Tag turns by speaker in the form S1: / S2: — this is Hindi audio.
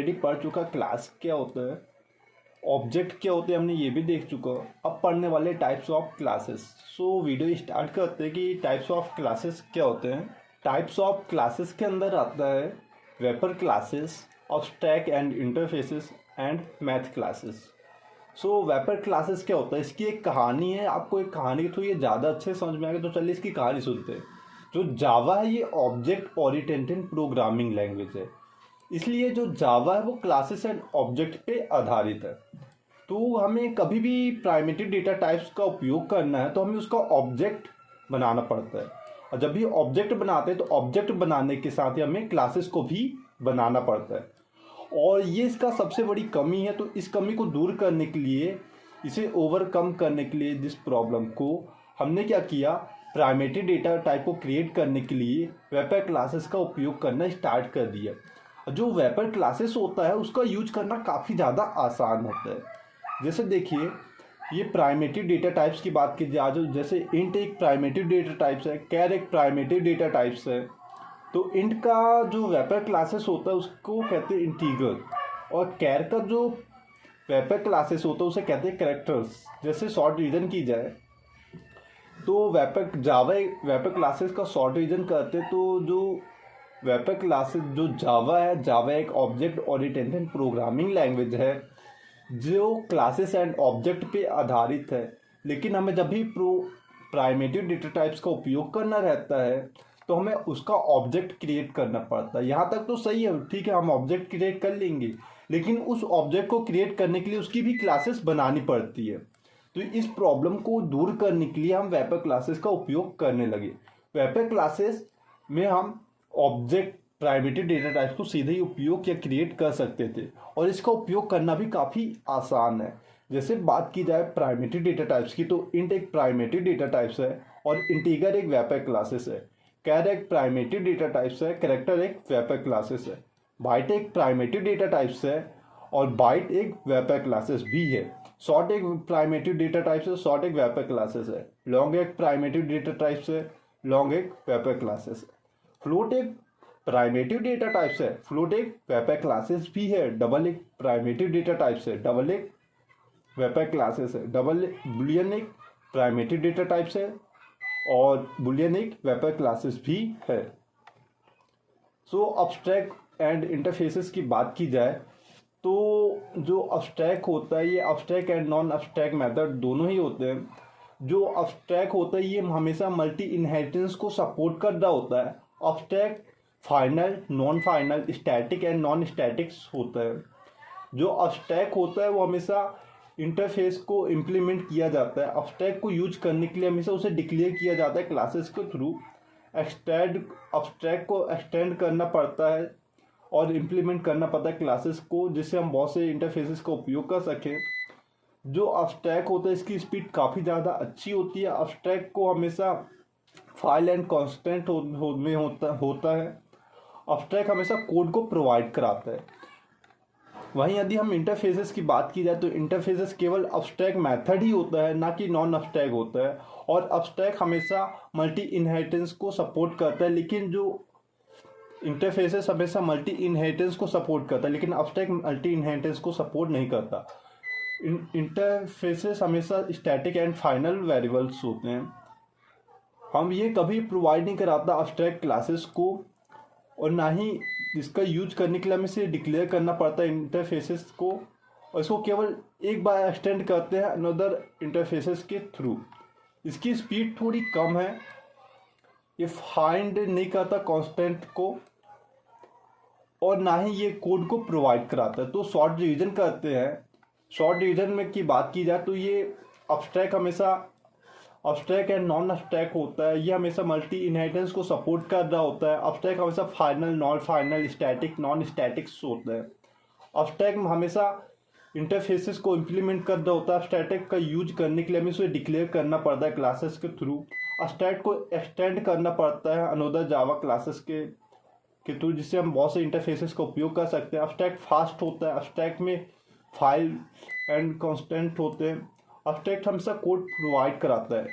S1: ऑलरेडी पढ़ चुका क्लास क्या होता है, ऑब्जेक्ट क्या होते हैं हमने ये भी देख चुका। अब पढ़ने वाले types of classes. So video start करते हैं कि टाइप्स ऑफ क्लासेस क्या होते हैं। टाइप्स ऑफ क्लासेस के अंदर आता है vapour classes, obstruct and interfaces and math classes. So vapour classes क्या होता है, इसकी एक कहानी है। आपको एक कहानी के थ्रू ये ज़्यादा अच्छे समझ में आएगा, तो चलिए इसकी कहानी सुनते हैं। जो जावा है ये ऑब्जेक्ट ओरिएंटेड प्रोग्रामिंग लैंग्वेज है, इसलिए जो जावा है वो क्लासेस एंड ऑब्जेक्ट पे आधारित है। तो हमें कभी भी प्राइमेरी डेटा टाइप्स का उपयोग करना है तो हमें उसका ऑब्जेक्ट बनाना पड़ता है, और जब भी ऑब्जेक्ट बनाते हैं तो ऑब्जेक्ट बनाने के साथ ही हमें क्लासेस को भी बनाना पड़ता है। और ये इसका सबसे बड़ी कमी है। तो इस कमी को दूर करने के लिए, इसे ओवरकम करने के लिए जिस प्रॉब्लम को हमने क्या किया, प्राइमेरी डेटा टाइप को क्रिएट करने के लिए वेपर क्लासेस का उपयोग करना स्टार्ट कर दिया। जो वेपर क्लासेस होता है उसका यूज करना काफ़ी ज़्यादा आसान होता है। जैसे देखिए, ये प्राइमेरी डेटा टाइप्स की बात की जाए, जो जैसे इंट एक प्राइमेरी डेटा टाइप्स है, कैर एक प्राइमेरी डेटा टाइप्स है। तो इंट का जो वेपर क्लासेस होता है उसको कहते हैं इंटीग्रल, और कैर का जो वेपर क्लासेस होता है उसे कहते हैं कैरेक्टर्स। जैसे शॉर्ट रीजन की जाए तो वेपर क्लासेस का शॉर्ट रीजन करते हैं। तो जो वेपर क्लासेस जो जावा है, जावा एक ऑब्जेक्ट ओरिएंटेड प्रोग्रामिंग लैंग्वेज है जो क्लासेस एंड ऑब्जेक्ट पे आधारित है। लेकिन हमें जब भी प्राइमेरी डेटा टाइप्स का उपयोग करना रहता है तो हमें उसका ऑब्जेक्ट क्रिएट करना पड़ता है। यहाँ तक तो सही है, ठीक है, हम ऑब्जेक्ट क्रिएट कर लेंगे, लेकिन उस ऑब्जेक्ट को क्रिएट करने के लिए उसकी भी क्लासेस बनानी पड़ती है। तो इस प्रॉब्लम को दूर करने के लिए हम वेपर क्लासेस का उपयोग करने लगे। वेपर क्लासेस में हम ऑब्जेक्ट प्राइमेरी डेटा टाइप्स को सीधे ही उपयोग या क्रिएट कर सकते थे, और इसका उपयोग करना भी काफ़ी आसान है। जैसे बात की जाए प्राइमेरी डेटा टाइप्स की, तो इंट एक प्राइमेरी डेटा टाइप्स है और इंटीजर एक वेपर क्लासेस है। कैर एक प्राइमेरी डेटा टाइप्स है, कैरेक्टर एक वेपर क्लासेस है। बाइट एक प्राइमेरी डेटा टाइप्स है और बाइट एक वेपर क्लासेस भी है। शॉर्ट एक प्राइमेरी डेटा टाइप्स है, शॉर्ट एक वेपर क्लासेस है। लॉन्ग एक प्राइमेरी डेटा टाइप्स है, लॉन्ग एक वेपर क्लासेस है। फ्लोट एक प्राइमेरी डेटा टाइप्स है, फ्लोट एक वेपर क्लासेस भी है। डबल एक प्राइमेरी डेटा टाइप्स है, डबल एक वेपर क्लासेस है। बुलियन एक प्राइमेरी डेटा टाइप्स है और बुलियन एक वेपर क्लासेस भी है। सो अब्स्ट्रैक्ट एंड इंटरफेसेस की बात की जाए तो जो अब्स्ट्रैक्ट होता है, ये abstract and non abstract method दोनों ही होते हैं। जो अब्स्ट्रैक्ट होता है ये हमेशा मल्टी इनहेरिटेंस को सपोर्ट कर रहा होता है। Abstract final, non final, static and non statics होता है। जो अब्स्ट्रैक्ट होता है वो हमेशा इंटरफेस को इम्प्लीमेंट किया जाता है। अब्स्ट्रैक्ट को यूज करने के लिए हमेशा उसे डिक्लेयर किया जाता है क्लासेस के थ्रू। अब्स्ट्रैक्ट को एक्सटेंड करना पड़ता है और इम्प्लीमेंट करना पड़ता है क्लासेस को, जिससे हम बहुत से इंटरफेसेस का उपयोग कर सकें। जो अब्स्ट्रैक्ट होता है इसकी स्पीड काफ़ी ज़्यादा अच्छी होती है। अब्स्ट्रैक्ट को हमेशा फाइल एंड कॉन्स्टेंट में होता है। अब्स्ट्रैक्ट हमेशा कोड को प्रोवाइड कराता है। वहीं यदि हम इंटरफेसेस की बात की जाए तो इंटरफेसेस केवल अब्स्ट्रैक्ट मेथड ही होता है, ना कि नॉन अब्स्ट्रैक्ट होता है। और अब्स्ट्रैक्ट हमेशा मल्टी इनहेरिटेंस को सपोर्ट करता है, लेकिन जो इंटरफेसेस हमेशा मल्टी इनहेरिटेंस को सपोर्ट करता है, लेकिन अब्स्ट्रैक्ट मल्टी इनहेरिटेंस को सपोर्ट नहीं करता। इंटरफेसेस हमेशा स्टैटिक एंड फाइनल वेरिएबल्स होते हैं। हम ये कभी प्रोवाइड नहीं कराता अब्स्ट्रैक्ट क्लासेस को, और ना ही इसका यूज करने के लिए हमें इसे डिक्लेयर करना पड़ता है इंटरफेसेस को, और इसको केवल एक बार एक्सटेंड करते हैं अनदर इंटरफेसेस के थ्रू। इसकी स्पीड थोड़ी कम है, ये फाइंड नहीं करता कांस्टेंट को, और ना ही ये कोड को प्रोवाइड कराता है। तो शॉर्ट डिवीजन करते हैं। शॉर्ट डिवीजन में की बात की जाए तो ये अब्स्ट्रैक्ट हमेशा अब्स्ट्रैक्ट एंड नॉन अब्स्ट्रैक्ट होता है। ये हमेशा मल्टी इनहेरिटेंस को सपोर्ट कर रहा होता है। अब्स्ट्रैक्ट हमेशा final, non final, static, non statics होता है। अब्स्ट्रैक्ट हमेशा इंटरफेसेस को इम्प्लीमेंट कर रहा होता है। अब्स्ट्रैक्ट का यूज करने के लिए हमें उसे डिक्लेयर करना पड़ता है क्लासेस के थ्रू। अब्स्ट्रैक्ट को एक्सटेंड करना पड़ता है अनदर जावा क्लासेस के थ्रू, जिससे हम बहुत से इंटरफेसेस का उपयोग कर सकते हैं। अब्स्ट्रैक्ट फास्ट होता है। अब्स्ट्रैक्ट में फाइल एंड कांस्टेंट होते हैं। अब्स्ट्रैक्ट हमेशा कोड प्रोवाइड कराता है।